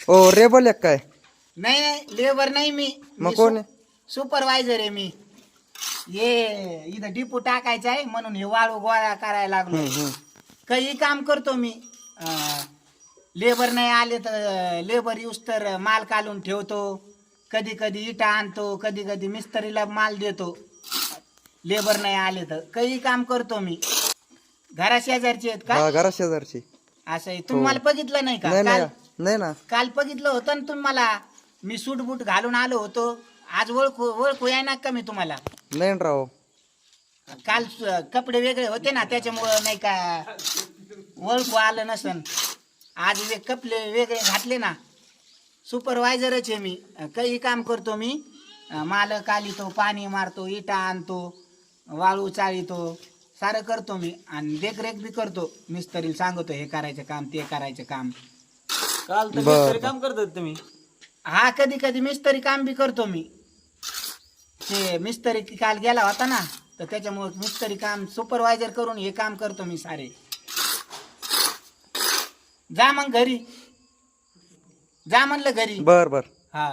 ओ rebel एक काय? नाही नाही लेबर नाही मी. मग कोण आहे? सुपरवायझर आहे मी. ये इथं डिपो टाकायचा आहे म्हणून हे वाळू गोळा करायला लागलो. काही काम करतो मी. लेबर नाही आले तर लेबर येऊस तर माल काढून ठेवतो. कधी कधी इटा आणतो, कधी कधी मिस्त्रीला माल देतो. लेबर नाही आले तर काही काम करतो मी. घरा शेजारचे आहेत का? हा, घरा शेजारची. असं आहे. तुम्ही मला बघितलं नाही का? नाही काल नाही ना. काल बघितलं होतं ना तुम्ही मला. मी सूट बूट घालून आलो होतो. आज ओळखू आहे ना का मी तुम्हाला? नाही राव. काल कपडे वेगळे होते ना त्याच्यामुळं नाही का ओळखू आलं नसन. आज कपडे वेगळे घातले ना. सुपरवायझरच आहे मी. काही काम करतो मी. माल कालितो, पाणी मारतो, इटा आणतो, वाळू चाळीतो, सारं करतो मी. आणि देखरेख बी करतो. मिस्त्रीला सांगतो हे करायचं काम, ते करायचं काम. काल तर मिस्त्री काम करतात तुम्ही? हा, कधी कधी मिस्त्री काम बी करतो मी. ते मिस्त्री काल गेला होता ना तर त्याच्यामुळे मिस्त्री काम सुपरवायझर करून हे काम करतो मी सारे. जा मग घरी. जा म्हणलं घरी. बर बर. हा.